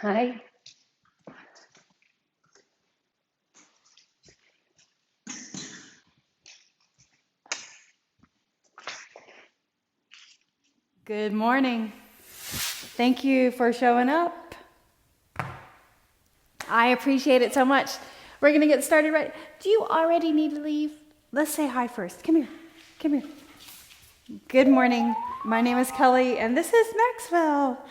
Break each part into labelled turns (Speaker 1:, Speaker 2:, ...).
Speaker 1: Hi. Good morning. Thank you for showing up. I appreciate it so much. We're going to get started right. Do you already need to leave? Let's say hi first. Come here. Come here. Good morning. My name is Kelly, and this is Maxwell.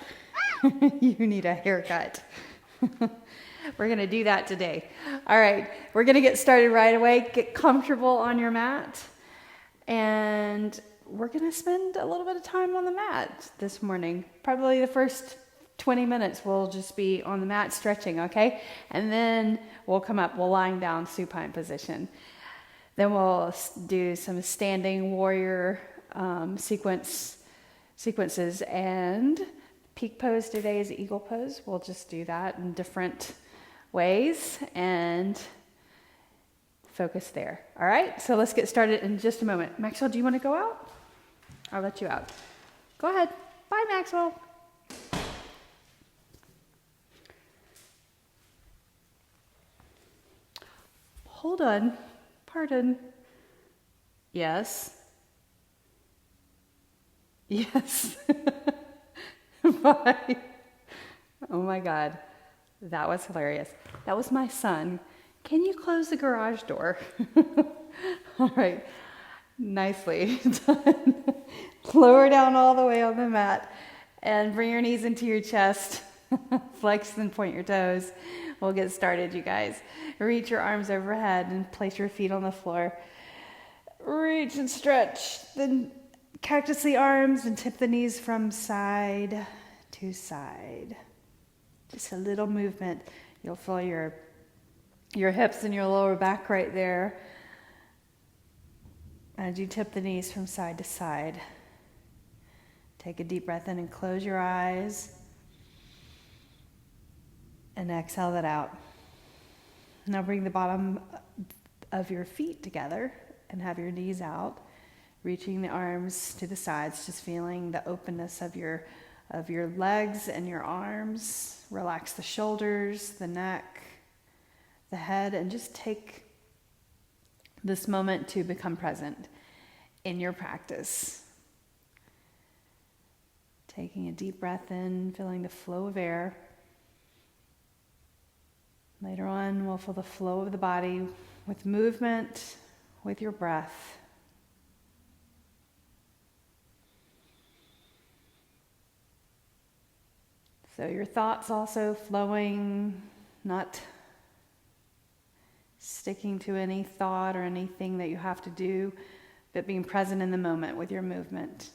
Speaker 1: You need a haircut. We're going to do that today. All right. We're going to get started right away. Get comfortable on your mat. And we're going to spend a little bit of time on the mat this morning. Probably the first 20 minutes will just be on the mat stretching, okay? And then we'll come up, we'll lying down supine position. Then we'll do some standing warrior sequences, and peak pose today is eagle pose. We'll just do that in different ways and focus there. All right, so let's get started in just a moment. Maxwell, do you want to go out? I'll let you out. Go ahead. Bye, Maxwell. Hold on. Pardon. Yes. Yes. Bye. Oh my God. That was hilarious. That was my son. Can you close the garage door? All right. Nicely done. Lower down all the way on the mat and bring your knees into your chest. Flex and point your toes. We'll get started, you guys. Reach your arms overhead and place your feet on the floor. Reach and stretch the cactus the arms and tip the knees from side to side. Just a little movement. You'll feel your hips and your lower back right there as you tip the knees from side to side. Take a deep breath in and close your eyes. And exhale that out. Now bring the bottom of your feet together and have your knees out, reaching the arms to the sides, just feeling the openness of your legs and your arms. Relax the shoulders, the neck, the head, and just take this moment to become present in your practice. Taking a deep breath in, feeling the flow of air. Later on, we'll feel the flow of the body with movement, with your breath. So your thoughts also flowing, not sticking to any thought or anything that you have to do, but being present in the moment with your movement.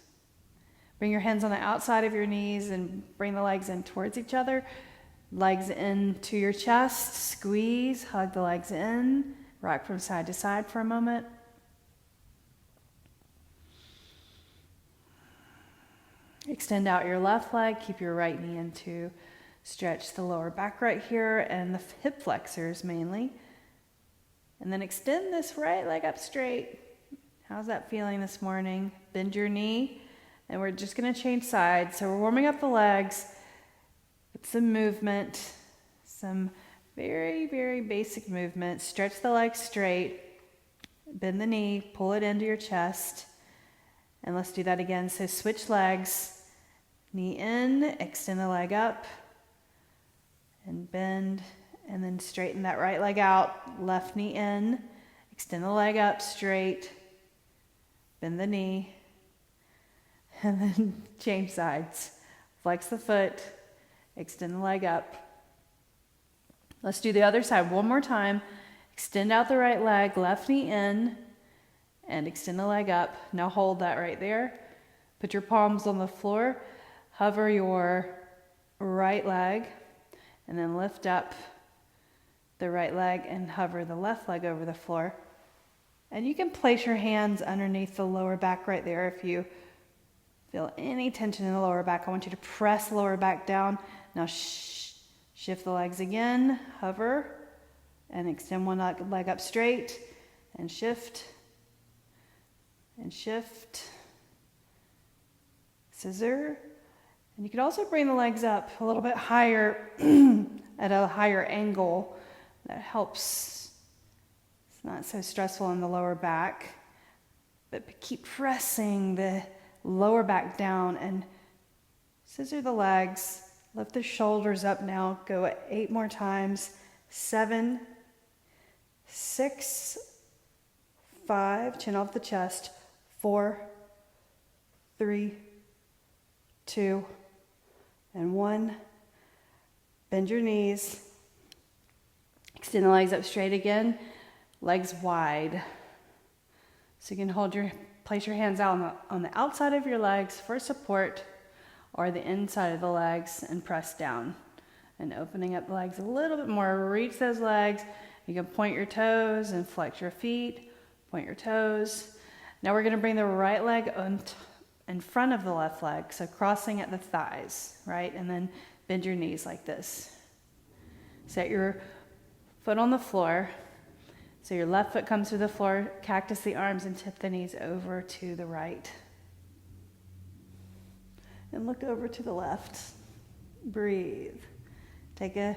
Speaker 1: Bring your hands on the outside of your knees and bring the legs in towards each other. Legs into your chest, squeeze, hug the legs in, rock from side to side for a moment. Extend out your left leg, keep your right knee in to stretch the lower back right here and the hip flexors mainly. And then extend this right leg up straight. How's that feeling this morning? Bend your knee, and we're just going to change sides. So we're warming up the legs. Some movement, some very, very basic movement. Stretch the legs straight, bend the knee, pull it into your chest, and let's do that again. So switch legs, knee in, extend the leg up, and bend, and then straighten that right leg out, left knee in, extend the leg up straight, bend the knee, and then change sides. Flex the foot, extend the leg up. Let's do the other side one more time. Extend out the right leg, left knee in, and extend the leg up. Now hold that right there. Put your palms on the floor. Hover your right leg, and then lift up the right leg and hover the left leg over the floor. And you can place your hands underneath the lower back right there if you feel any tension in the lower back. I want you to press the lower back down. Now shift the legs again, hover, and extend one leg up straight, and shift, scissor, And you could also bring the legs up a little bit higher at a higher angle. That helps. It's not so stressful in the lower back. But keep pressing the lower back down and scissor the legs. Lift the shoulders up now. Go 8 more times. 7, 6, 5, chin off the chest. 4, 3, 2, and 1. Bend your knees. Extend the legs up straight again. Legs wide. So you can place your hands out on the outside of your legs for support, or the inside of the legs, and press down. And opening up the legs a little bit more. Reach those legs. You can point your toes and flex your feet. Point your toes. Now we're going to bring the right leg in front of the left leg, so crossing at the thighs, right? And then bend your knees like this. Set your foot on the floor. So your left foot comes to the floor, cactus the arms, and tip the knees over to the right. And look over to the left. Breathe. Take a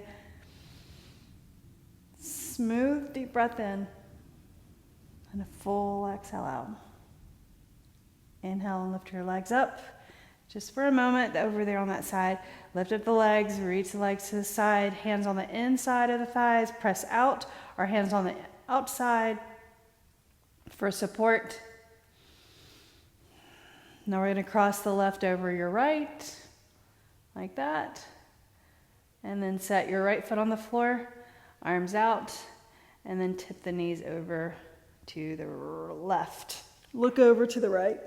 Speaker 1: smooth, deep breath in and a full exhale out. Inhale and lift your legs up. Just for a moment over there on that side. Lift up the legs, reach the legs to the side, hands on the inside of the thighs, press out, or hands on the outside for support. Now we're going to cross the left over your right, like that. And then set your right foot on the floor, arms out, and then tip the knees over to the left. Look over to the right.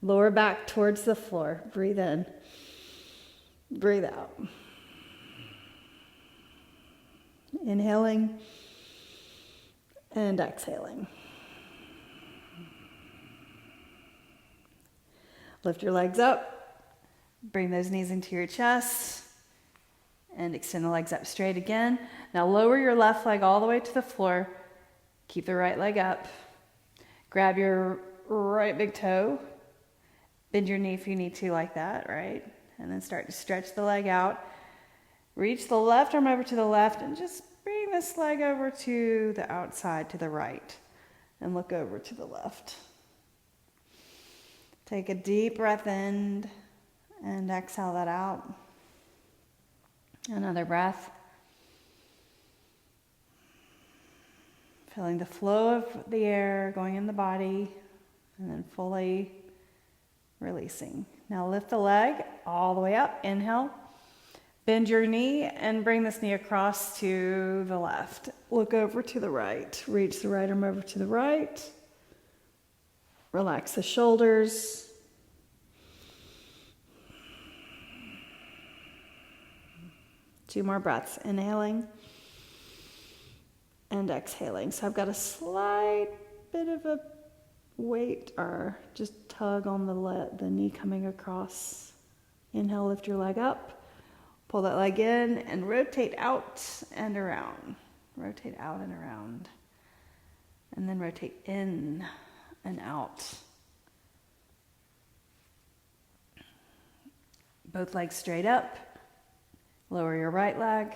Speaker 1: Lower back towards the floor. Breathe in. Breathe out. Inhaling and exhaling. Lift your legs up. Bring those knees into your chest. And extend the legs up straight again. Now lower your left leg all the way to the floor. Keep the right leg up. Grab your right big toe. Bend your knee if you need to, like that, right? And then start to stretch the leg out. Reach the left arm over to the left and just bring this leg over to the outside, to the right. And look over to the left. Take a deep breath in and exhale that out. Another breath. Feeling the flow of the air going in the body and then fully releasing. Now lift the leg all the way up. Inhale. Bend your knee and bring this knee across to the left. Look over to the right. Reach the right arm over to the right. Relax the shoulders. Two more breaths. Inhaling and exhaling. So I've got a slight bit of a weight or just tug on the knee coming across. Inhale, lift your leg up. Pull that leg in and rotate out and around. Rotate out and around. And then rotate in and out. Both legs straight up. Lower your right leg.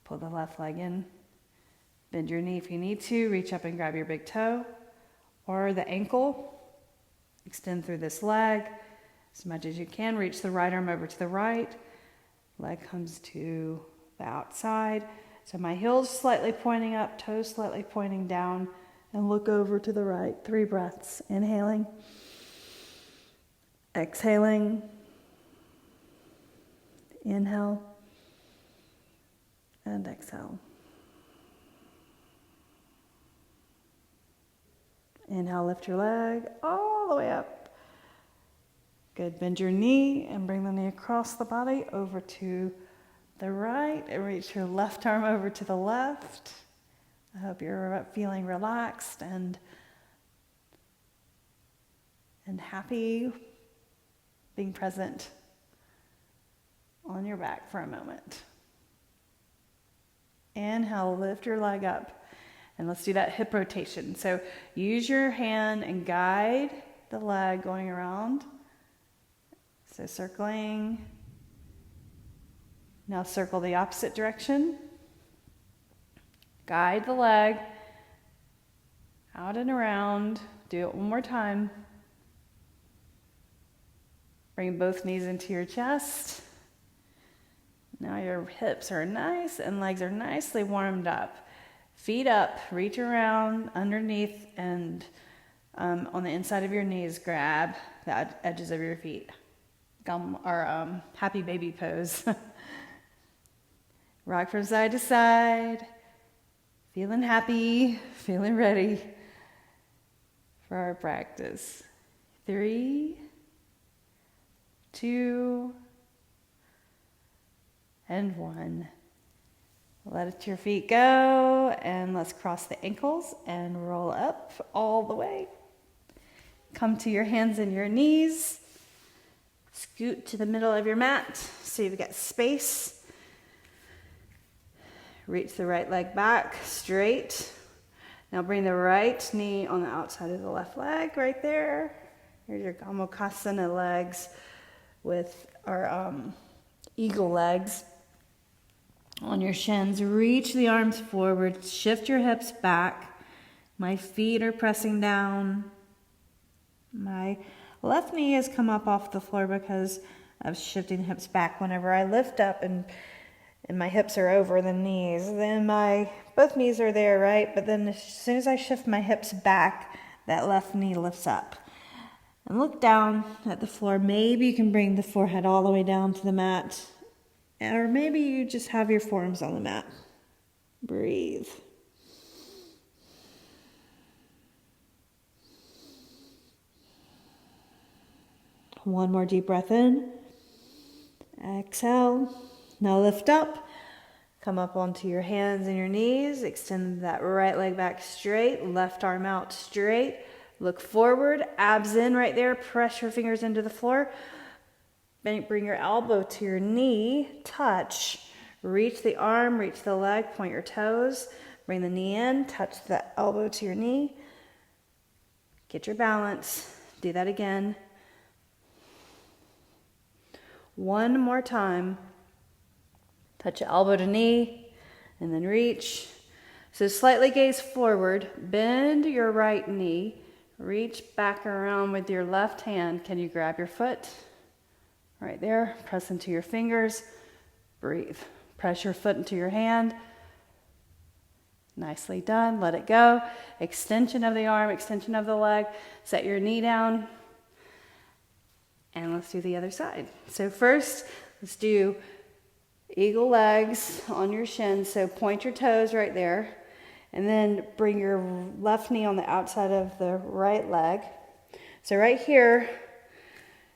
Speaker 1: Pull the left leg in. Bend your knee if you need to. Reach up and grab your big toe or the ankle. Extend through this leg as much as you can. Reach the right arm over to the right. Leg comes to the outside. So my heel's slightly pointing up, toes slightly pointing down, and look over to the right. 3 breaths. Inhaling. Exhaling. Inhale. And exhale. Inhale, lift your leg all the way up. Good. Bend your knee and bring the knee across the body over to the right and reach your left arm over to the left. I hope you're feeling relaxed and happy being present on your back for a moment. Inhale, lift your leg up. And let's do that hip rotation. So use your hand and guide the leg going around So circling. Now circle the opposite direction. Guide the leg out and around. Do it one more time. Bring both knees into your chest. Now your hips are nice and legs are nicely warmed up. Feet up, reach around underneath and on the inside of your knees, grab the edges of your feet. Happy baby pose. Rock from side to side. Feeling happy, feeling ready for our practice. 3, 2, and 1. Let your feet go, and let's cross the ankles and roll up all the way. Come to your hands and your knees. Scoot to the middle of your mat so you've got space. Reach the right leg back straight. Now bring the right knee on the outside of the left leg right there. Here's your Malasana legs with our eagle legs. On your shins, reach the arms forward, shift your hips back. My feet are pressing down. My left knee has come up off the floor because of shifting the hips back. Whenever I lift up and my hips are over the knees, then both knees are there, right? But then as soon as I shift my hips back, that left knee lifts up. And look down at the floor. Maybe you can bring the forehead all the way down to the mat. Or maybe you just have your forearms on the mat. Breathe. One more deep breath in. Exhale. Now lift up. Come up onto your hands and your knees. Extend that right leg back straight. Left arm out straight. Look forward. Abs in right there. Press your fingers into the floor. Bring your elbow to your knee, touch, reach the arm, reach the leg, point your toes, bring the knee in, touch the elbow to your knee, get your balance, do that again. One more time, touch your elbow to knee, and then reach. So slightly gaze forward, bend your right knee, reach back around with your left hand. Can you grab your foot? Right there, press into your fingers, breathe. Press your foot into your hand. Nicely done, let it go. Extension of the arm, extension of the leg. Set your knee down. And let's do the other side. So first, let's do eagle legs on your shins. So point your toes right there. And then bring your left knee on the outside of the right leg. So right here,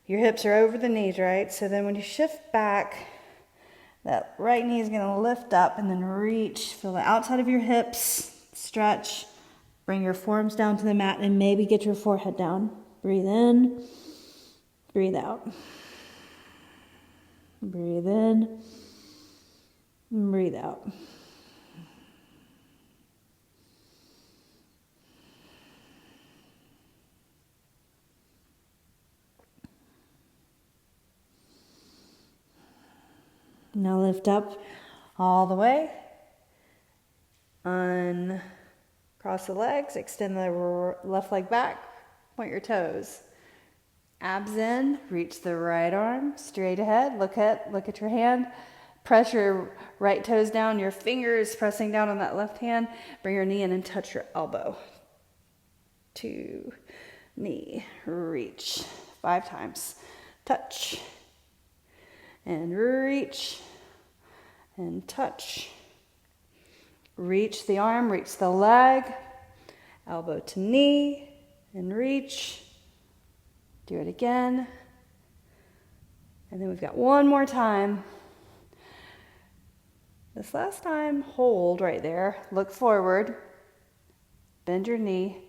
Speaker 1: your hips are over the knees, right? So then when you shift back, that right knee is going to lift up and then reach. Feel the outside of your hips, stretch. Bring your forearms down to the mat and maybe get your forehead down. Breathe in, breathe out. Breathe in, breathe out. Now lift up all the way. Uncross the legs, extend the left leg back, point your toes. Abs in, reach the right arm straight ahead. Look at your hand. Press your right toes down, your fingers pressing down on that left hand. Bring your knee in and touch your elbow. 2, knee, reach. 5 times. Touch. And reach. And touch. Reach the arm, reach the leg. Elbow to knee. And reach. Do it again. And then we've got one more time. This last time, hold right there. Look forward. Bend your knee,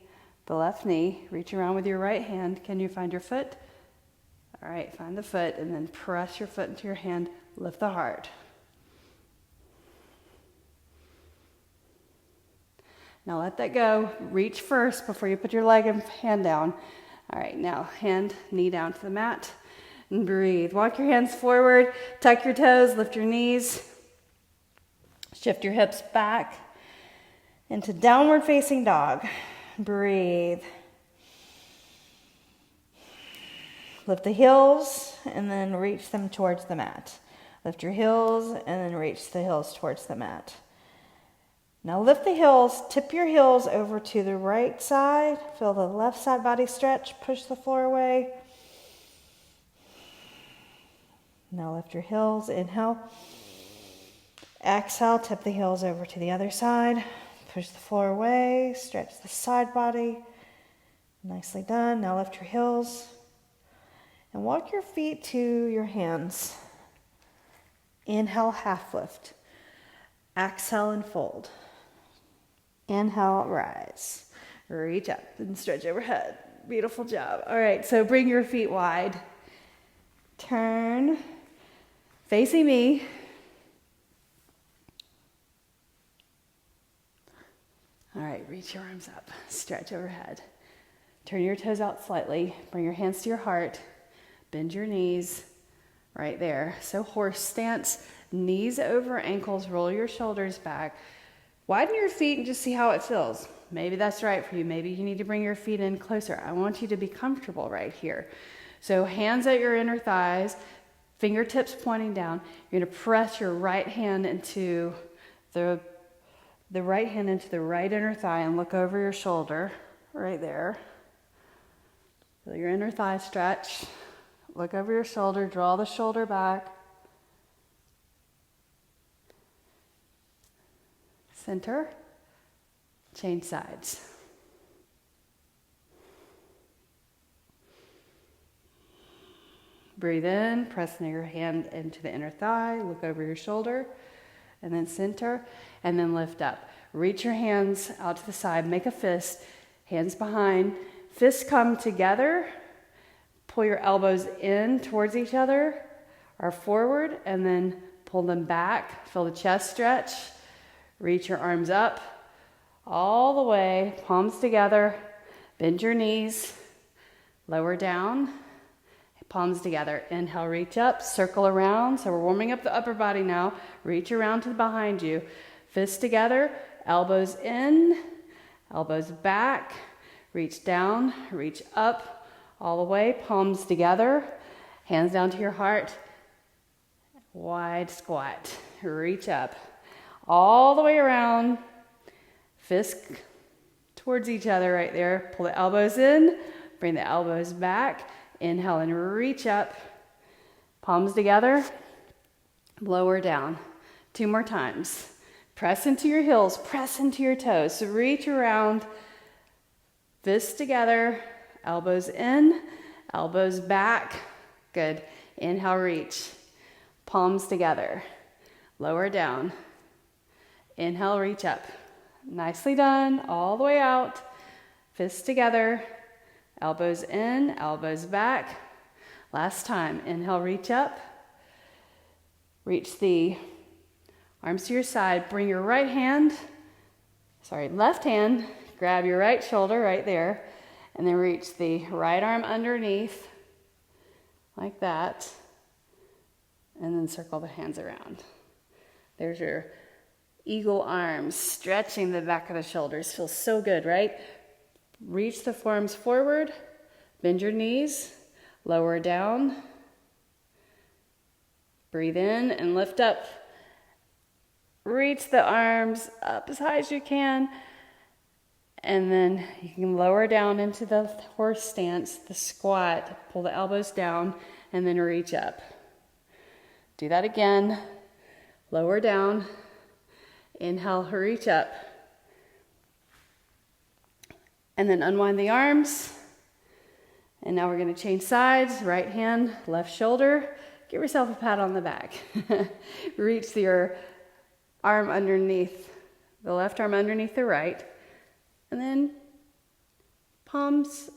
Speaker 1: the left knee. Reach around with your right hand. Can you find your foot? All right, find the foot and then press your foot into your hand. Lift the heart. Now let that go. Reach first before you put your leg and hand down. All right, now hand, knee down to the mat. And breathe. Walk your hands forward, tuck your toes, lift your knees, shift your hips back into downward facing dog. Breathe. Lift the heels and then reach them towards the mat. Lift your heels and then reach the heels towards the mat. Now lift the heels, tip your heels over to the right side. Feel the left side body stretch, push the floor away. Now lift your heels, inhale. Exhale, tip the heels over to the other side. Push the floor away, stretch the side body. Nicely done. Now lift your heels and walk your feet to your hands. Inhale, half lift. Exhale and fold. Inhale, rise. Reach up and stretch overhead. Beautiful job. All right, so bring your feet wide. Turn, facing me. All right, reach your arms up, stretch overhead. Turn your toes out slightly, bring your hands to your heart, bend your knees, right there. So horse stance, knees over ankles, roll your shoulders back. Widen your feet and just see how it feels. Maybe that's right for you. Maybe you need to bring your feet in closer. I want you to be comfortable right here. So hands at your inner thighs, fingertips pointing down. You're gonna press your right hand into the right hand into the right inner thigh and look over your shoulder, right there. Feel your inner thigh stretch. Look over your shoulder, draw the shoulder back. Center, change sides. Breathe in, pressing your hand into the inner thigh, look over your shoulder, and then center, and then lift up. Reach your hands out to the side, make a fist, hands behind. Fists come together, pull your elbows in towards each other or forward, and then pull them back. Feel the chest stretch. Reach your arms up all the way, palms together. Bend your knees, lower down, palms together. Inhale, reach up, circle around. So we're warming up the upper body now. Reach around to behind you. Fists together, elbows in, elbows back. Reach down, reach up, all the way, palms together. Hands down to your heart. Wide squat. Reach up. All the way around. Fists towards each other right there. Pull the elbows in. Bring the elbows back. Inhale and reach up. Palms together. Lower down. 2 more times. Press into your heels. Press into your toes. So reach around. Fists together. Elbows in. Elbows back. Good. Inhale, reach. Palms together. Lower down. Inhale, reach up. Nicely done. All the way out. Fists together. Elbows in, elbows back. Last time. Inhale, reach up. Reach the arms to your side. Bring your left hand. Grab your right shoulder right there. And then reach the right arm underneath. Like that. And then circle the hands around. There's your eagle arms, stretching the back of the shoulders. Feels so good, right? Reach the forearms forward, bend your knees, lower down. Breathe in and lift up. Reach the arms up as high as you can. And then you can lower down into the horse stance, the squat, pull the elbows down, and then reach up. Do that again. Lower down. Inhale, reach up. And then unwind the arms. And now we're going to change sides. Right hand, left shoulder. Give yourself a pat on the back. Reach your arm underneath, the left arm underneath the right. And then palms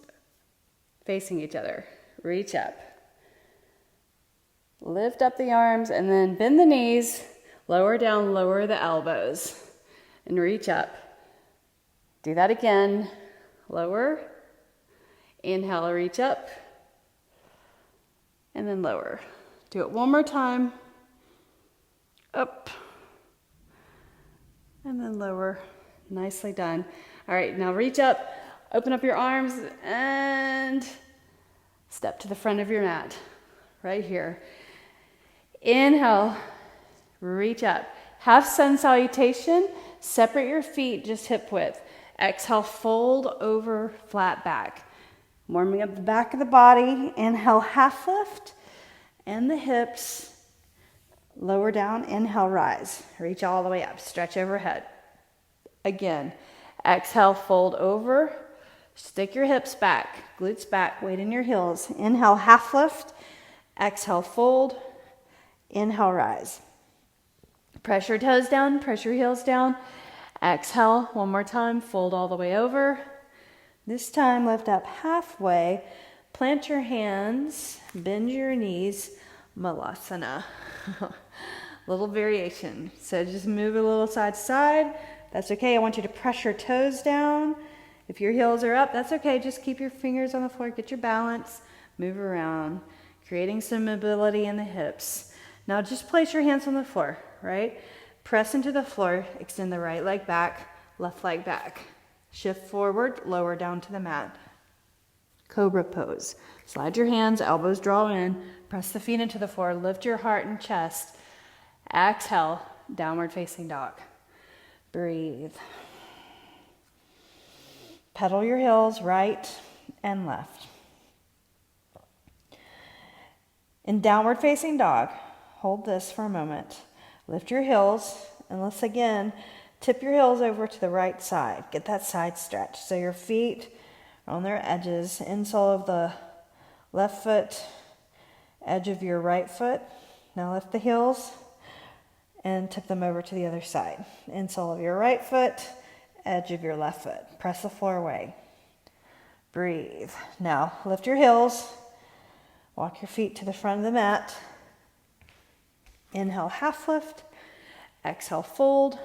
Speaker 1: facing each other. Reach up. Lift up the arms and then bend the knees. Lower down, lower the elbows. And reach up. Do that again. Lower. Inhale, reach up. and then lower. Do it one more time. Up, and then lower. Nicely done. All right, now reach up, open up your arms, and step to the front of your mat, right here. Inhale, reach up. Half sun salutation, separate your feet just hip width. Exhale, fold over, flat back. Warming up the back of the body. Inhale, half lift, and the hips. Lower down, inhale, rise. Reach all the way up, stretch overhead. Again, exhale, fold over, stick your hips back, glutes back, weight in your heels. Inhale, half lift, exhale, fold, inhale, rise. Press your toes down, press your heels down. Exhale, one more time, fold all the way over. This time, lift up halfway, plant your hands, bend your knees, Malasana. Little variation. So just move a little side to side. That's okay. I want you to press your toes down. If your heels are up, that's okay. Just keep your fingers on the floor. Get your balance. Move around, creating some mobility in the hips. Now just place your hands on the floor, right? Press into the floor. Extend the right leg back, left leg back. Shift forward, lower down to the mat. Cobra Pose. Slide your hands, elbows draw in. Press the feet into the floor. Lift your heart and chest. Exhale, downward facing dog. Breathe. Pedal your heels right and left. In downward facing dog, hold this for a moment. Lift your heels, and let's again tip your heels over to the right side. Get that side stretch. So your feet are on their edges, insole of the left foot, edge of your right foot. Now lift the heels and tip them over to the other side. Insole of your right foot, edge of your left foot. Press the floor away. Breathe. Now lift your heels. Walk your feet to the front of the mat. Inhale, half lift. Exhale, fold.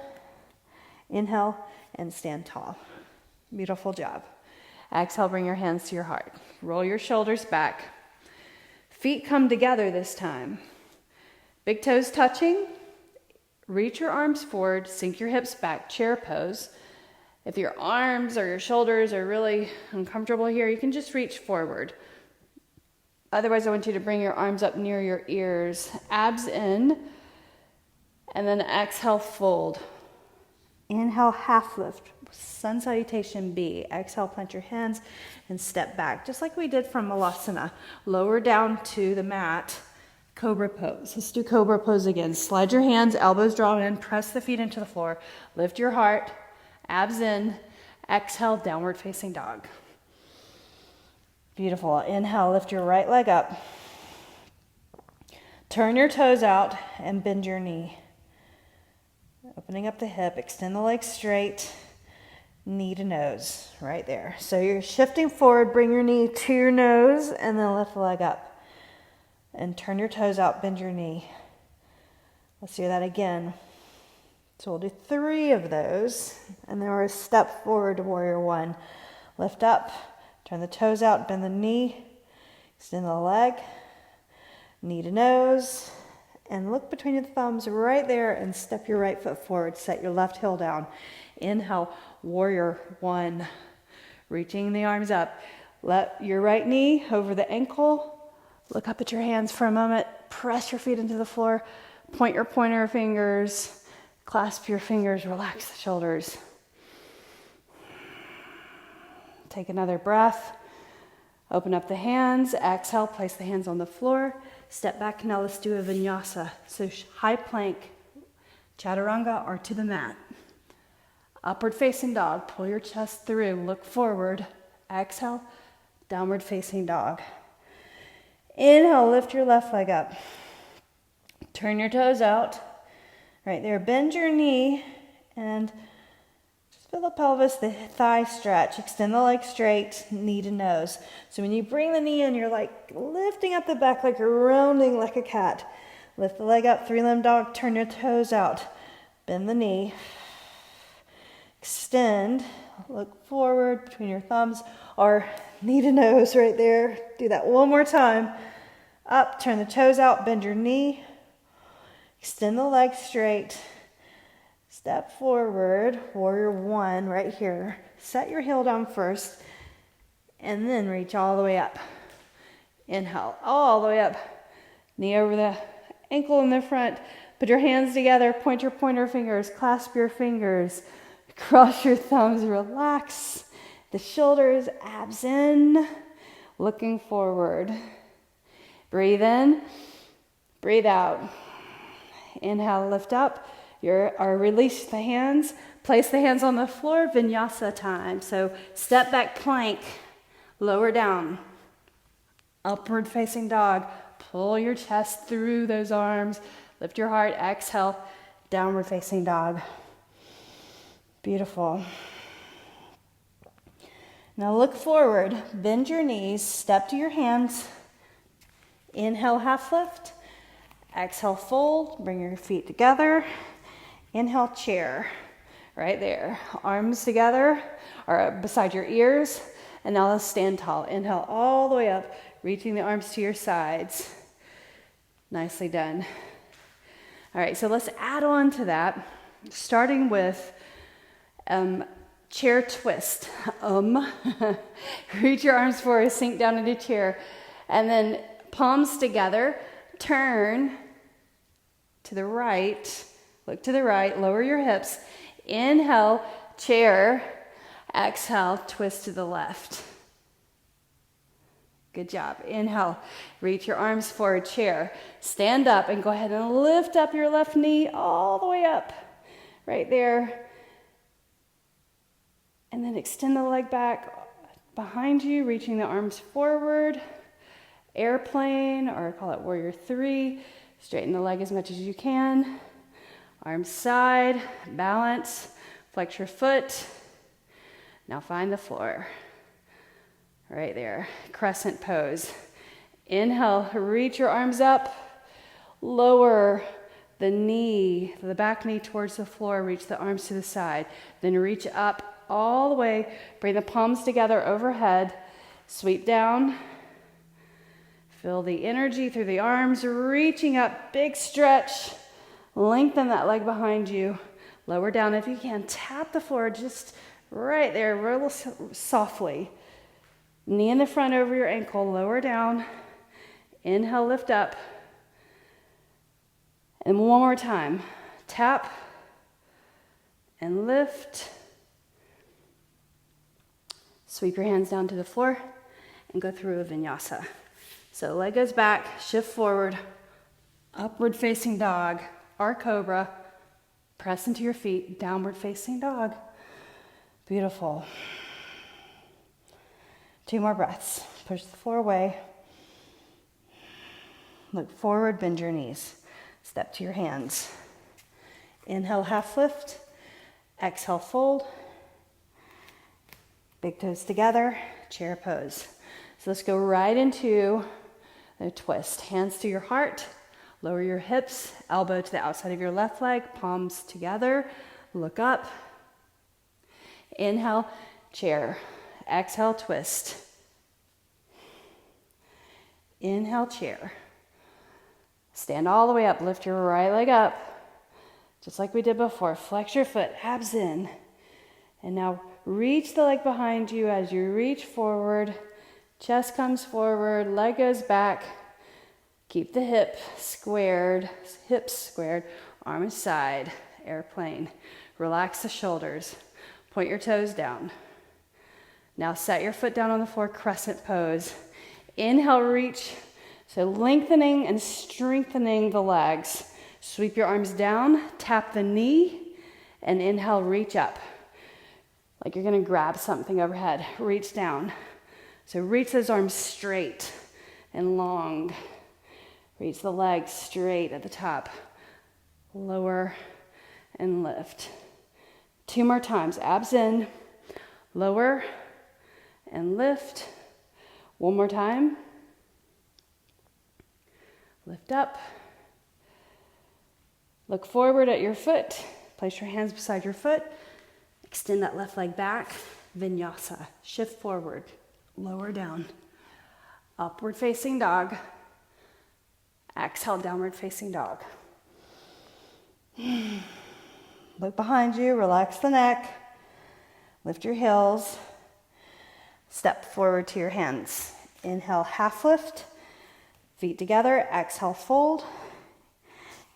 Speaker 1: Inhale, and stand tall. Beautiful job. Exhale, bring your hands to your heart. Roll your shoulders back. Feet come together this time. Big toes touching. Reach your arms forward, sink your hips back, chair pose. If your arms or your shoulders are really uncomfortable here, you can just reach forward. Otherwise, I want you to bring your arms up near your ears, abs in, and then exhale, fold. Inhale, half lift, sun salutation B. Exhale, plant your hands and step back, just like we did from Malasana. Lower down to the mat. Cobra Pose. Let's do Cobra Pose again. Slide your hands, elbows draw in, press the feet into the floor. Lift your heart, abs in. Exhale, downward facing dog. Beautiful. Inhale, lift your right leg up. Turn your toes out and bend your knee. Opening up the hip, extend the leg straight, knee to nose, right there. So you're shifting forward, bring your knee to your nose, and then lift the leg up. And turn your toes out, bend your knee. Let's do that again. So we'll do 3 of those, and then we'll step forward to warrior 1. Lift up, turn the toes out, bend the knee, extend the leg, knee to nose, and look between your thumbs right there and step your right foot forward. Set your left heel down. Inhale, warrior 1. Reaching the arms up. Let your right knee over the ankle. Look up at your hands for a moment. Press your feet into the floor. Point your pointer fingers. Clasp your fingers. Relax the shoulders. Take another breath. Open up the hands. Exhale. Place the hands on the floor. Step back. Now let's do a vinyasa. So high plank, chaturanga, or to the mat. Upward facing dog. Pull your chest through. Look forward. Exhale. Downward facing dog. Inhale, lift your left leg up. Turn your toes out. Right there, bend your knee and just feel the pelvis, the thigh stretch. Extend the leg straight, knee to nose. So when you bring the knee in, you're like lifting up the back like you're rounding like a cat. Lift the leg up, 3-limb dog, turn your toes out. Bend the knee. Extend, look forward between your thumbs or knee to nose right there. Do that one more time. Up, turn the toes out, bend your knee. Extend the leg straight. Step forward, warrior one right here. Set your heel down first and then reach all the way up. Inhale, all the way up. Knee over the ankle in the front. Put your hands together, point your pointer fingers, clasp your fingers, cross your thumbs, relax the shoulders, abs in, looking forward. Breathe in, breathe out. Inhale, lift up, or release the hands. Place the hands on the floor, vinyasa time. So step back plank, lower down, upward facing dog. Pull your chest through those arms. Lift your heart, exhale, downward facing dog. Beautiful. Now look forward, bend your knees, step to your hands. Inhale, half lift. Exhale, fold, bring your feet together. Inhale, chair, right there. Arms together, or beside your ears. And now let's stand tall. Inhale all the way up, reaching the arms to your sides. Nicely done. All right, so let's add on to that, starting with chair twist. Reach your arms forward, sink down into chair, and then palms together, turn to the right, look to the right, lower your hips. Inhale, chair. Exhale, twist to the left. Good job. Inhale, reach your arms forward, chair. Stand up and go ahead and lift up your left knee all the way up, right there. And then extend the leg back behind you, reaching the arms forward. Airplane, or call it warrior three. Straighten the leg as much as you can. Arms side, balance, flex your foot. Now find the floor. Right there, Crescent Pose. Inhale, reach your arms up. Lower the knee, the back knee towards the floor. Reach the arms to the side. Then reach up all the way. Bring the palms together overhead. Sweep down. Feel the energy through the arms. Reaching up, big stretch. Lengthen that leg behind you. Lower down if you can. Tap the floor just right there, real softly. Knee in the front over your ankle, lower down. Inhale, lift up. And one more time. Tap and lift. Sweep your hands down to the floor and go through a vinyasa. So leg goes back, shift forward, upward facing dog, or cobra. Press into your feet, downward facing dog. Beautiful. 2 more breaths. Push the floor away. Look forward, bend your knees. Step to your hands. Inhale, half lift. Exhale, fold. Big toes together, chair pose. So let's go right into the twist. Hands to your heart. Lower your hips, elbow to the outside of your left leg, palms together. Look up. Inhale, chair. Exhale, twist. Inhale, chair. Stand all the way up. Lift your right leg up. Just like we did before. Flex your foot, abs in. And now reach the leg behind you as you reach forward. Chest comes forward, leg goes back. Keep the hips squared, arms side, airplane. Relax the shoulders. Point your toes down. Now set your foot down on the floor, crescent pose. Inhale, reach. So lengthening and strengthening the legs. Sweep your arms down, tap the knee, and inhale, reach up. Like you're gonna grab something overhead. Reach down. So reach those arms straight and long. Reach the legs straight at the top. Lower and lift. 2 more times. Abs in. Lower and lift. 1 more time. Lift up. Look forward at your foot. Place your hands beside your foot. Extend that left leg back. Vinyasa. Shift forward. Lower down. Upward facing dog. Exhale, downward facing dog. Look behind you, relax the neck, lift your heels, step forward to your hands. Inhale, half lift, feet together, exhale, fold,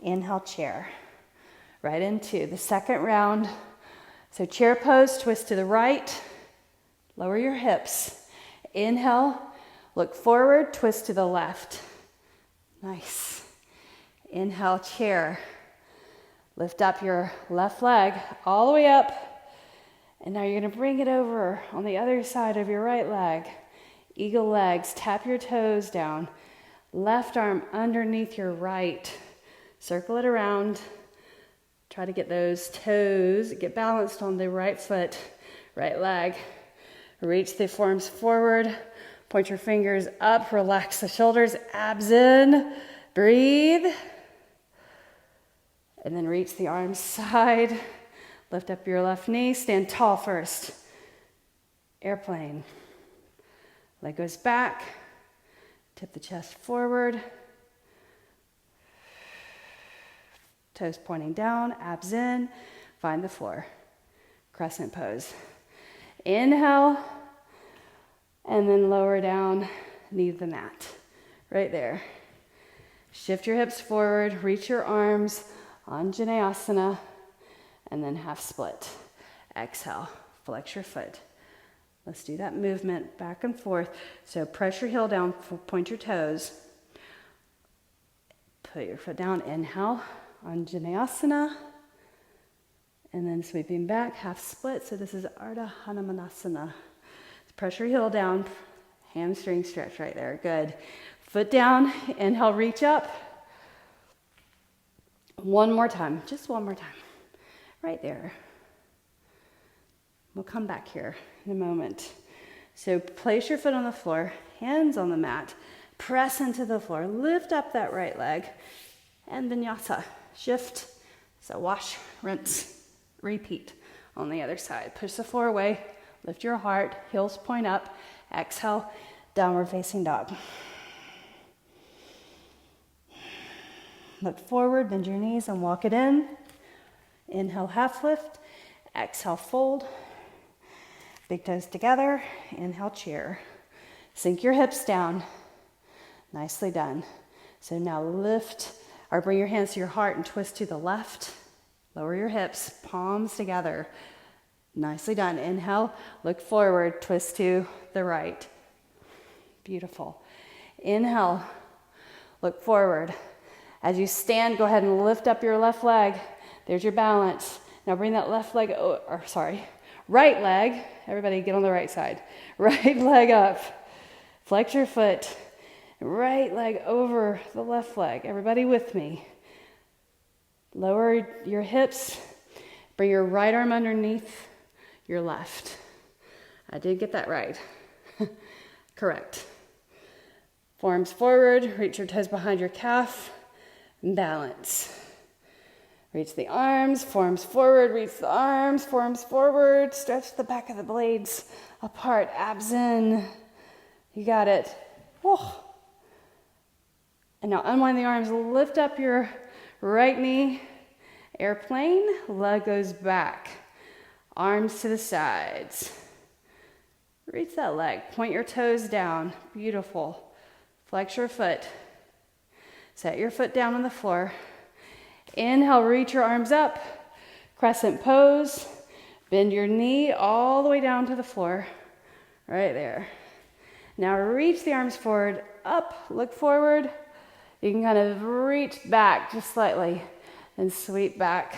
Speaker 1: inhale, chair. Right into the second round. So chair pose, twist to the right, lower your hips. Inhale, look forward, twist to the left. Nice. Inhale, chair. Lift up your left leg all the way up. And now you're going to bring it over on the other side of your right leg. Eagle legs, tap your toes down. Left arm underneath your right. Circle it around. Try to get those toes, get balanced on the right foot, right leg. Reach the forearms forward. Point your fingers up, relax the shoulders, abs in, breathe. And then reach the arms side, lift up your left knee, stand tall first. Airplane. Leg goes back, tip the chest forward. Toes pointing down, abs in, find the floor. Crescent pose. Inhale. And then lower down, knee to the mat. Right there. Shift your hips forward, reach your arms, Anjaneyasana, and then half split. Exhale, flex your foot. Let's do that movement back and forth. So press your heel down, point your toes. Put your foot down, inhale, Anjaneyasana. And then sweeping back, half split. So this is Ardha Hanumanasana. Press your heel down, hamstring stretch right there, good. Foot down, inhale, reach up. One more time, just one more time. Right there. We'll come back here in a moment. So place your foot on the floor, hands on the mat, press into the floor, lift up that right leg, and vinyasa, shift. So wash, rinse, repeat on the other side. Push the floor away. Lift your heart, heels point up. Exhale, downward facing dog. Look forward, bend your knees and walk it in. Inhale, half lift. Exhale, fold. Big toes together. Inhale, chair. Sink your hips down. Nicely done. So now lift, or bring your hands to your heart and twist to the left. Lower your hips, palms together. Nicely done. Inhale, look forward, twist to the right. Beautiful. Inhale, look forward. As you stand, go ahead and lift up your left leg. There's your balance. Now bring that right leg. Everybody get on the right side. Right leg up. Flex your foot. Right leg over the left leg. Everybody with me. Lower your hips. Bring your right arm underneath your left. I did get that right. Correct. Forearms forward, reach your toes behind your calf, and balance. Reach the arms, forearms forward, reach the arms, forearms forward, stretch the back of the blades apart, abs in. You got it. Oh. And now unwind the arms, lift up your right knee, airplane, leg goes back. Arms to the sides. Reach that leg. Point your toes down. Beautiful. Flex your foot. Set your foot down on the floor. Inhale, reach your arms up. Crescent pose. Bend your knee all the way down to the floor. Right there. Now reach the arms forward, up, look forward. You can kind of reach back just slightly and sweep back.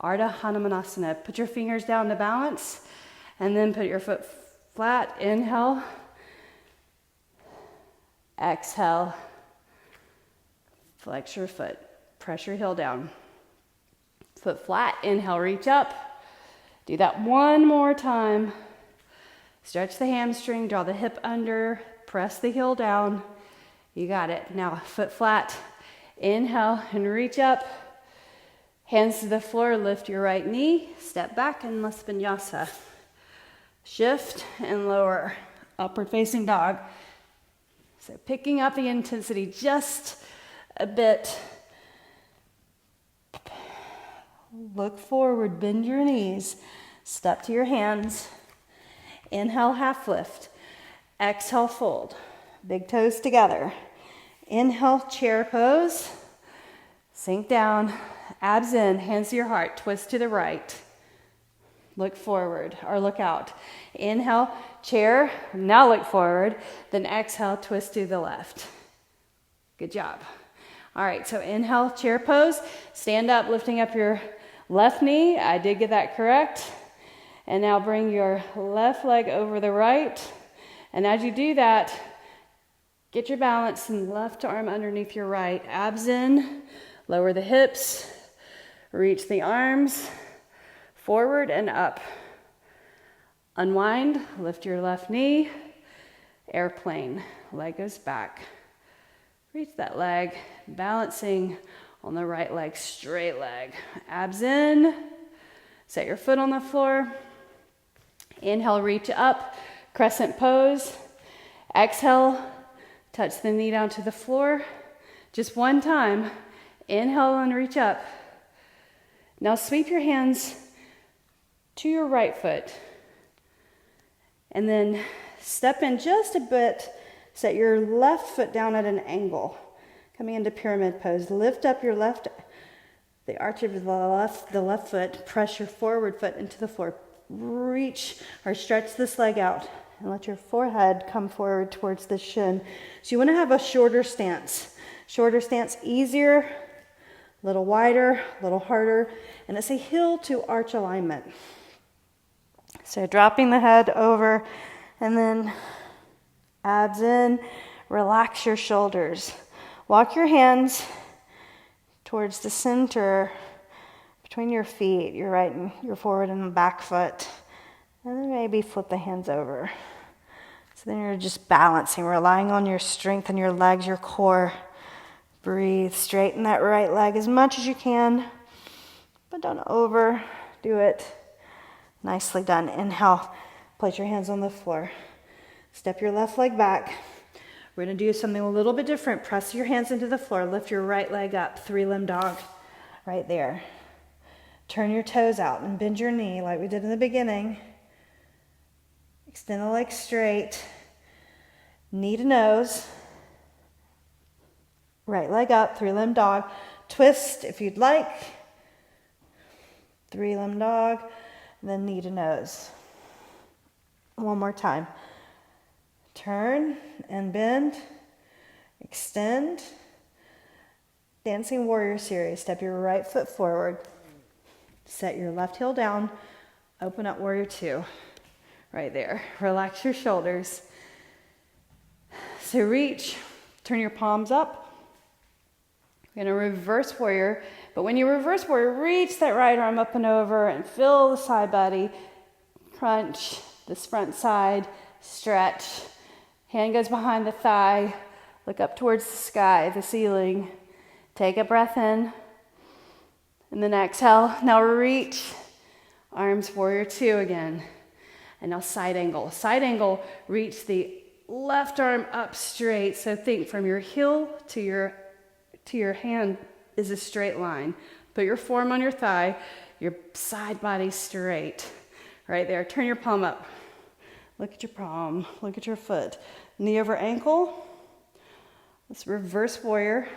Speaker 1: Ardha Hanumanasana. Put your fingers down to balance and then put your foot flat. Inhale. Exhale. Flex your foot. Press your heel down. Foot flat. Inhale, reach up. Do that one more time. Stretch the hamstring, draw the hip under, press the heel down. You got it. Now foot flat. Inhale and reach up. Hands to the floor, lift your right knee, step back and let's vinyasa. Shift and lower, upward facing dog. So picking up the intensity just a bit. Look forward, bend your knees, step to your hands. Inhale, half lift. Exhale, fold. Big toes together. Inhale, chair pose. Sink down, abs in, hands to your heart, twist to the right. Look forward or look out. Inhale, chair, now look forward. Then exhale, twist to the left. Good job. All right, so inhale, chair pose. Stand up, lifting up your left knee. I did get that correct. And now bring your left leg over the right. And as you do that, get your balance and left arm underneath your right. Abs in, lower the hips, reach the arms, forward and up. Unwind, lift your left knee, airplane, leg goes back. Reach that leg, balancing on the right leg, straight leg. Abs in, set your foot on the floor. Inhale, reach up, crescent pose. Exhale, touch the knee down to the floor. Just one time. Inhale and reach up. Now sweep your hands to your right foot. And then step in just a bit. Set your left foot down at an angle. Coming into pyramid pose. Lift up your the arch of the left foot. Press your forward foot into the floor. Reach or stretch this leg out and let your forehead come forward towards the shin. So you want to have a shorter stance. Shorter stance, easier, a little wider, a little harder, and it's a heel to arch alignment. So dropping the head over and then abs in, relax your shoulders. Walk your hands towards the center between your feet, your right and your forward and back foot. And then maybe flip the hands over. So then you're just balancing, relying on your strength and your legs, your core. Breathe, straighten that right leg as much as you can, but don't overdo it. Nicely done. Inhale, place your hands on the floor. Step your left leg back. We're going to do something a little bit different. Press your hands into the floor. Lift your right leg up. 3-limb dog right there. Turn your toes out and bend your knee like we did in the beginning. Extend the leg straight. Knee to nose. Right leg up, 3-limb dog. Twist if you'd like. 3-limb dog. Then knee to nose. One more time. Turn and bend. Extend. Dancing Warrior Series. Step your right foot forward. Set your left heel down. Open up Warrior 2. Right there. Relax your shoulders. So reach. Turn your palms up. We're going to reverse warrior. But when you reverse warrior, reach that right arm up and over and feel the side body. Crunch this front side. Stretch. Hand goes behind the thigh. Look up towards the sky, the ceiling. Take a breath in. And then exhale. Now reach. Arms, Warrior 2 again. And now side angle. Side angle, reach the left arm up straight. So think from your heel to your hand is a straight line. Put your form on your thigh. Your side body straight. Right there. Turn your palm up. Look at your palm. Look at your foot. Knee over ankle. Let's reverse warrior.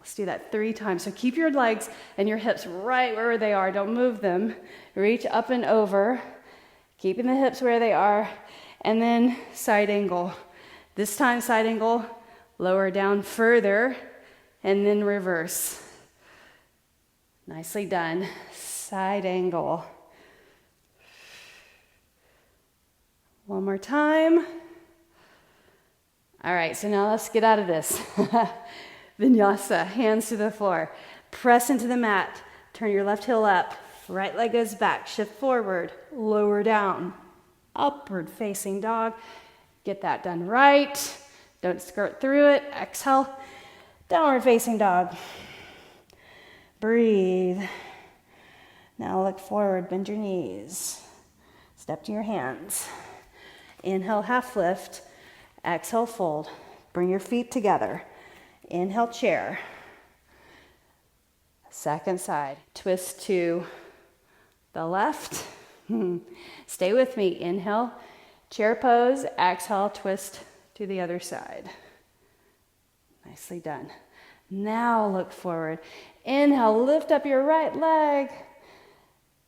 Speaker 1: Let's do that 3 times. So keep your legs and your hips right where they are. Don't move them. Reach up and over. Keeping the hips where they are. And then side angle. This time side angle. Lower down further. And then reverse. Nicely done. Side angle. One more time. All right, so now let's get out of this. Vinyasa, hands to the floor. Press into the mat. Turn your left heel up. Right leg goes back. Shift forward. Lower down. Upward facing dog. Get that done right. Don't skirt through it. Exhale. Downward facing dog. Breathe. Now look forward. Bend your knees. Step to your hands. Inhale, half lift. Exhale, fold. Bring your feet together. Inhale, chair. Second side. Twist to the left. Stay with me. Inhale, chair pose. Exhale, twist to the other side. Nicely done. Now look forward. Inhale, lift up your right leg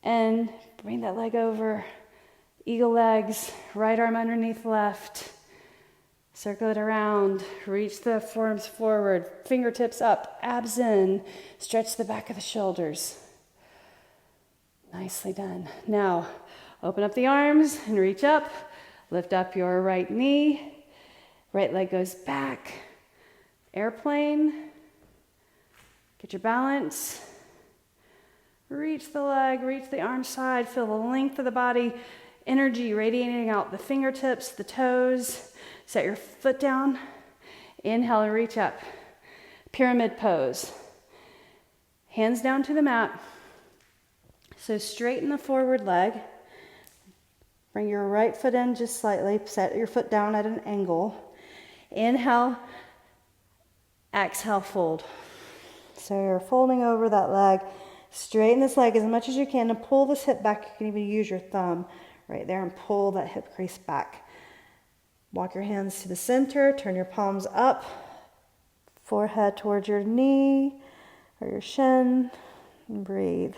Speaker 1: and bring that leg over. Eagle legs, right arm underneath left. Circle it around. Reach the forearms forward. Fingertips up, abs in. Stretch the back of the shoulders. Nicely done. Now, open up the arms and reach up. Lift up your right knee. Right leg goes back. Airplane. Get your balance. Reach the leg, reach the arm side. Feel the length of the body. Energy radiating out the fingertips, the toes. Set your foot down. Inhale and reach up. Pyramid pose. Hands down to the mat. So straighten the forward leg. Bring your right foot in just slightly. Set your foot down at an angle. Inhale. Exhale, fold. So you're folding over that leg. Straighten this leg as much as you can and pull this hip back. You can even use your thumb right there and pull that hip crease back. Walk your hands to the center. Turn your palms up. Forehead towards your knee or your shin. And breathe.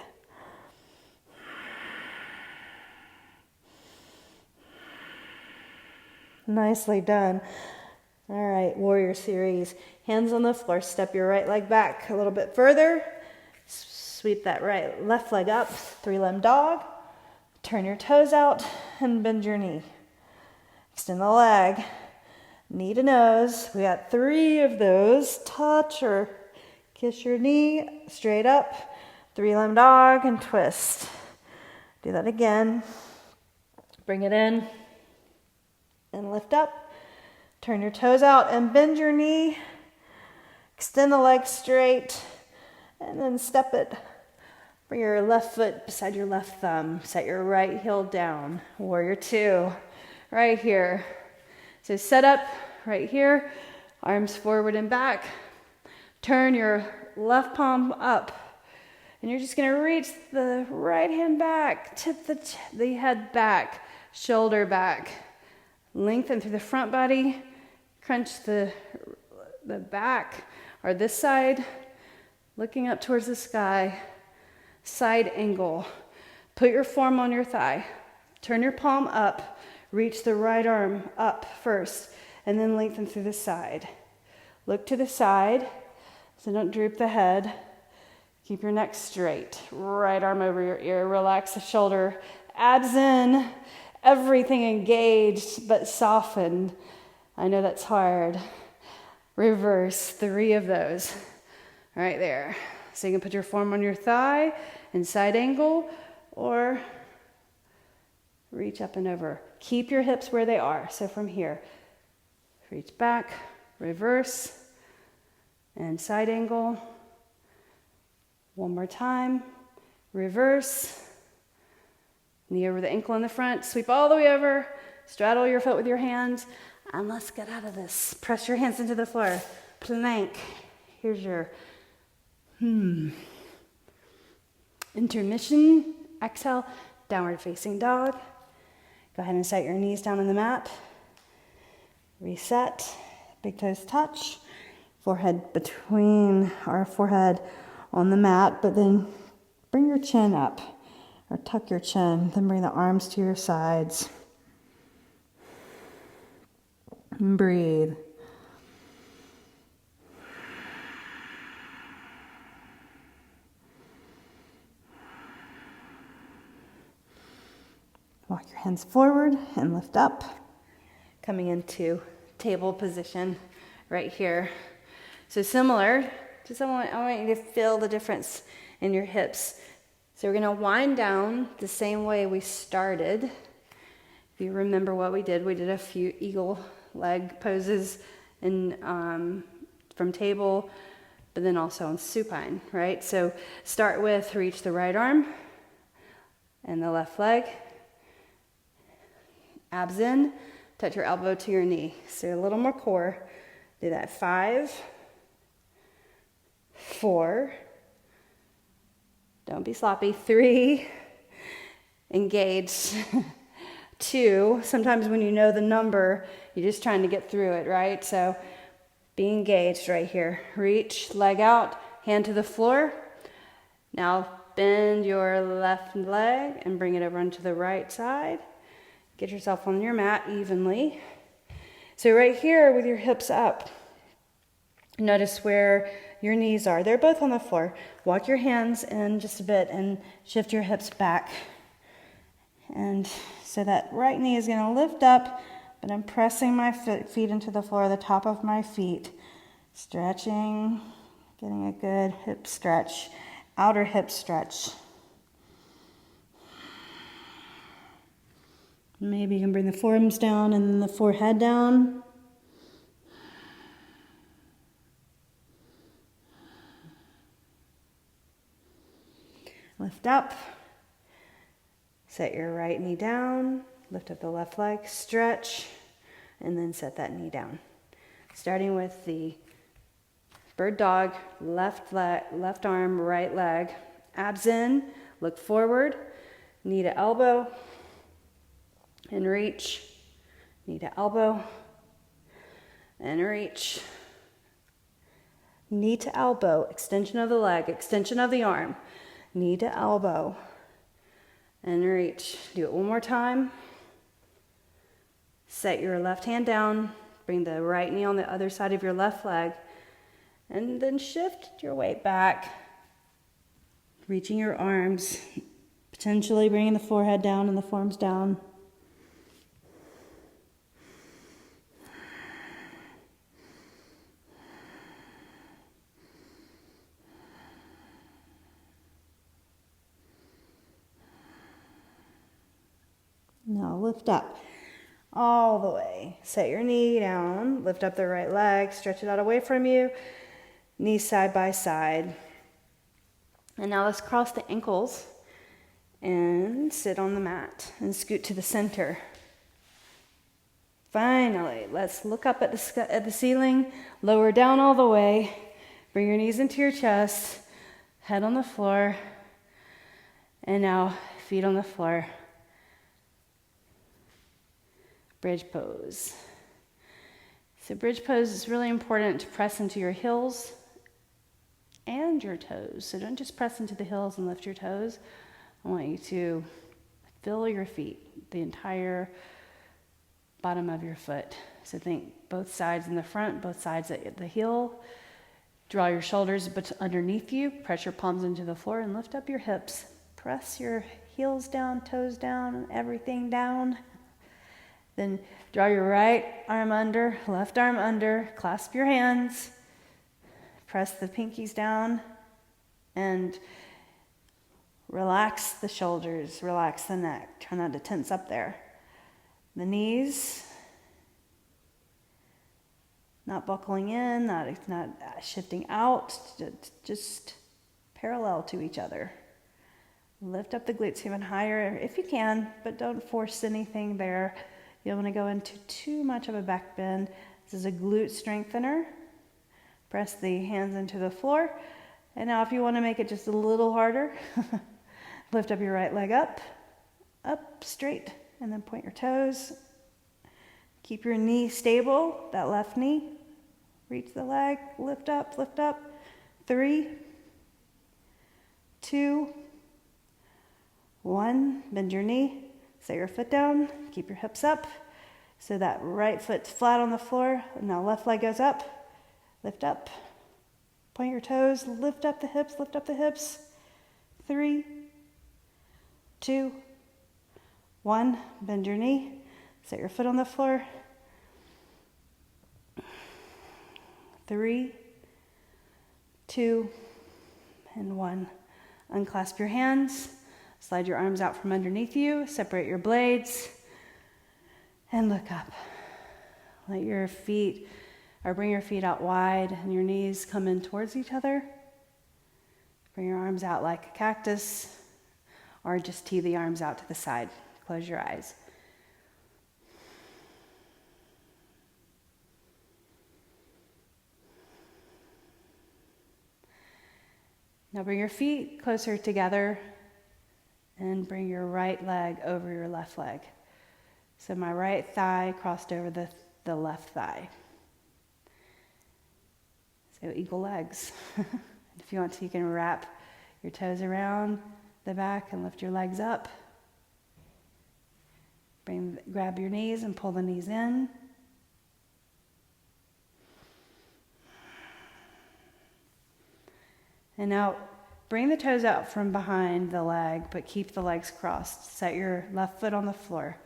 Speaker 1: Nicely done. All right, warrior series. Hands on the floor. Step your right leg back a little bit further. Sweep that left leg up. 3-limb dog. Turn your toes out and bend your knee. Extend the leg. Knee to nose. We got 3 of those. Touch or kiss your knee. Straight up. 3-limb dog and twist. Do that again. Bring it in. And lift up. Turn your toes out and bend your knee. Extend the leg straight. And then step it. Bring your left foot beside your left thumb. Set your right heel down. Warrior 2. Right here. So set up right here. Arms forward and back. Turn your left palm up. And you're just going to reach the right hand back. Tip the head back. Shoulder back. Lengthen through the front body. Crunch the back or this side. Looking up towards the sky. Side angle. Put your form on your thigh. Turn your palm up. Reach the right arm up first. And then lengthen through the side. Look to the side. So don't droop the head. Keep your neck straight. Right arm over your ear. Relax the shoulder. Abs in. Everything engaged but softened. I know that's hard. Reverse 3 of those. Right there. So you can put your form on your thigh and side angle or reach up and over. Keep your hips where they are. So from here, reach back, reverse, and side angle. One more time. Reverse. Knee over the ankle in the front. Sweep all the way over. Straddle your foot with your hands. And let's get out of this. Press your hands into the floor. Plank. Here's your intermission. Exhale. Downward facing dog. Go ahead and set your knees down on the mat. Reset. Big toes touch. Forehead between our forehead on the mat. But then bring your chin up. Or tuck your chin. Then bring the arms to your sides. And breathe. Walk your hands forward and lift up. Coming into table position right here. So similar to someone, I want you to feel the difference in your hips. So we're going to wind down the same way we started. If you remember what we did a few eagle leg poses from table, but then also on supine, right? So start with reach the right arm and the left leg. Abs in, touch your elbow to your knee. So a little more core. Do that. 5, 4, Don't be sloppy. 3, engage. 2, sometimes when you know the number, you're just trying to get through it, right? So be engaged right here. Reach, leg out, hand to the floor. Now bend your left leg and bring it over onto the right side. Get yourself on your mat evenly. So right here with your hips up, notice where your knees are. They're both on the floor. Walk your hands in just a bit and shift your hips back. And so that right knee is going to lift up, but I'm pressing my feet into the floor, the top of my feet. Stretching, getting a good hip stretch, outer hip stretch. Maybe you can bring the forearms down and then the forehead down. Lift up. Set your right knee down. Lift up the left leg, stretch, and then set that knee down. Starting with the bird dog, left arm, right leg. Abs in, look forward, knee to elbow, and reach. Knee to elbow, and reach. Knee to elbow, extension of the leg, extension of the arm. Knee to elbow, and reach. Do it one more time. Set your left hand down, bring the right knee on the other side of your left leg, and then shift your weight back, reaching your arms, potentially bringing the forehead down and the forearms down. Now lift up all the way. Set your knee down, lift up the right leg, stretch it out away from you, knees side by side. And now let's cross the ankles and sit on the mat and scoot to the center. Finally, let's look up at the ceiling, lower down all the way, bring your knees into your chest, head on the floor, and now feet on the floor. Bridge pose. So bridge pose is really important to press into your heels and your toes. So don't just press into the heels and lift your toes. I want you to feel your feet, the entire bottom of your foot. So think both sides in the front, both sides at the heel. Draw your shoulders underneath you, press your palms into the floor and lift up your hips. Press your heels down, toes down, everything down. Then draw your right arm under, left arm under, clasp your hands, press the pinkies down, and relax the shoulders, relax the neck. Try not to tense up there. The knees, not buckling in, not shifting out, just parallel to each other. Lift up the glutes even higher if you can, but don't force anything there. You don't want to go into too much of a back bend. This is a glute strengthener. Press the hands into the floor. And now if you want to make it just a little harder, lift up your right leg up, straight, and then point your toes. Keep your knee stable, that left knee. Reach the leg, lift up. 3, 2, 1. Bend your knee. Set your foot down, keep your hips up. So that right foot's flat on the floor. Now left leg goes up, lift up. Point your toes, lift up the hips. 3, 2, 1. Bend your knee, set your foot on the floor. 3, 2, and 1. Unclasp your hands. Slide your arms out from underneath you, separate your blades, and look up. Let your feet, or bring your feet out wide and your knees come in towards each other. Bring your arms out like a cactus, or just tee the arms out to the side. Close your eyes. Now bring your feet closer together and bring your right leg over your left leg. So my right thigh crossed over the left thigh. So eagle legs. If you want to, you can wrap your toes around the back and lift your legs up. Grab your knees and pull the knees in. And now bring the toes out from behind the leg, but keep the legs crossed. Set your left foot on the floor.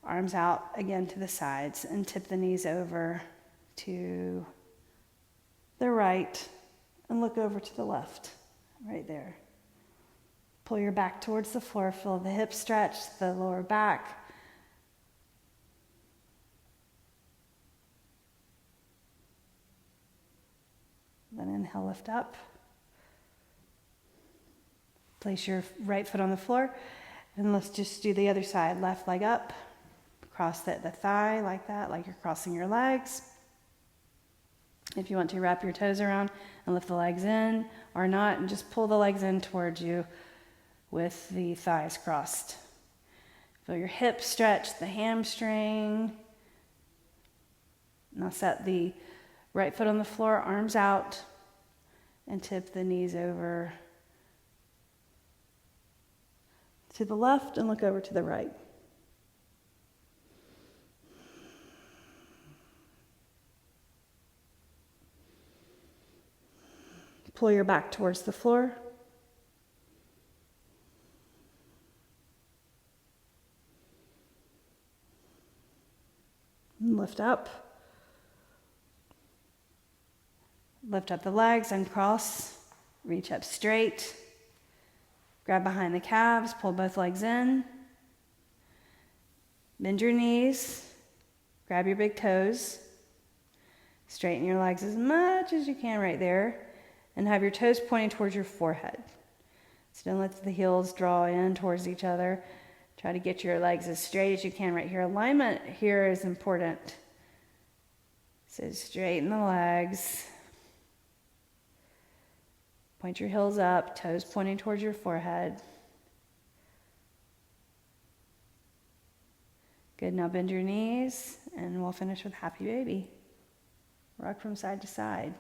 Speaker 1: Arms out again to the sides and tip the knees over to the right and look over to the left, right there. Pull your back towards the floor, feel the hips stretch, the lower back. Then inhale, lift up. Place your right foot on the floor, and let's just do the other side. Left leg up, cross the thigh like that, like you're crossing your legs. If you want to, wrap your toes around and lift the legs in, or not, and just pull the legs in towards you with the thighs crossed. Feel your hips stretch, the hamstring. Now set the right foot on the floor, arms out, and tip the knees over to the left and look over to the right. Pull your back towards the floor. And lift up. Lift up the legs, uncross, reach up straight. Grab behind the calves, pull both legs in. Bend your knees, grab your big toes. Straighten your legs as much as you can right there. And have your toes pointing towards your forehead. So don't let the heels draw in towards each other. Try to get your legs as straight as you can right here. Alignment here is important. So straighten the legs. Point your heels up, toes pointing towards your forehead. Good, now bend your knees, and we'll finish with happy baby. Rock from side to side.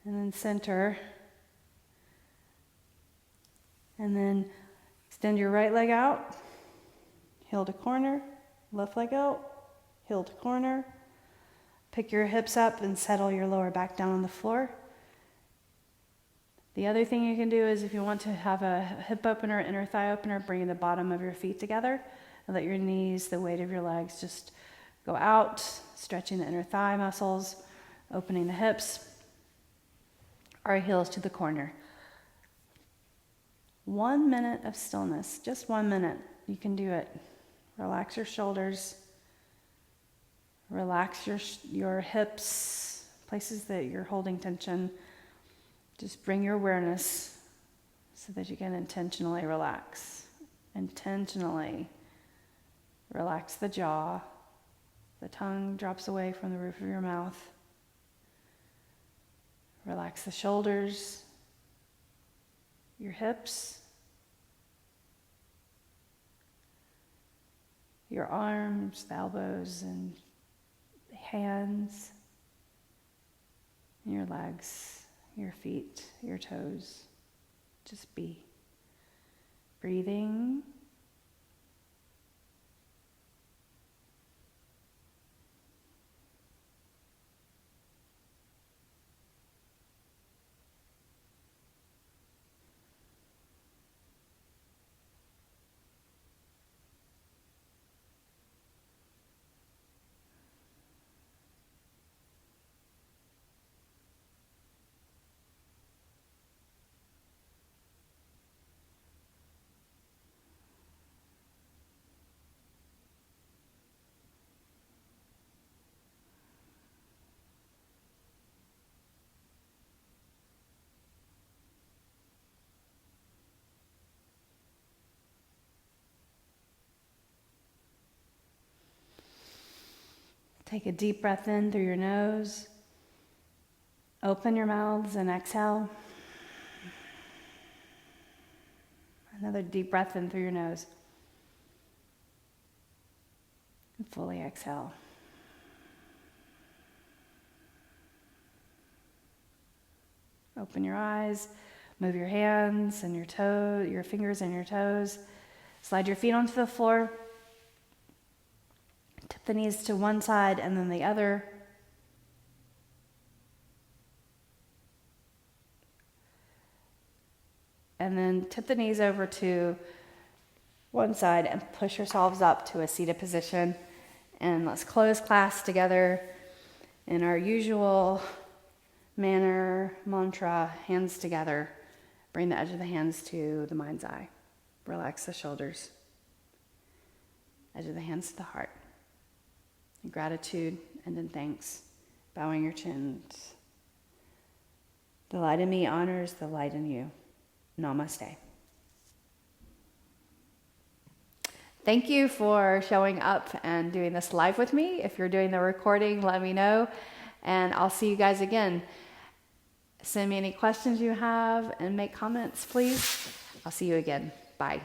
Speaker 1: And then center. And then extend your right leg out, heel to corner, left leg out, heel to corner. Pick your hips up and settle your lower back down on the floor. The other thing you can do is if you want to have a hip opener, inner thigh opener, bring the bottom of your feet together and let your knees, the weight of your legs just go out, stretching the inner thigh muscles, opening the hips, our heels to the corner. 1 minute of stillness, just 1 minute. You can do it. Relax your shoulders. Relax your hips, places that you're holding tension. Just bring your awareness so that you can intentionally relax. Intentionally relax the jaw. The tongue drops away from the roof of your mouth. Relax the shoulders, your hips, your arms, the elbows, and the hands, and your legs, your feet, your toes. Just be. Breathing. Take a deep breath in through your nose. Open your mouths and exhale. Another deep breath in through your nose. And fully exhale. Open your eyes. Move your hands and your fingers and your toes. Slide your feet onto the floor. Tip the knees to one side and then the other. And then tip the knees over to one side and push yourselves up to a seated position. And let's close class together in our usual manner, mantra, hands together. Bring the edge of the hands to the mind's eye. Relax the shoulders. Edge of the hands to the heart. In gratitude and in thanks, bowing your chins. The light in me honors the light in you. Namaste. Thank you for showing up and doing this live with me. If you're doing the recording, let me know. And I'll see you guys again. Send me any questions you have and make comments, please. I'll see you again. Bye.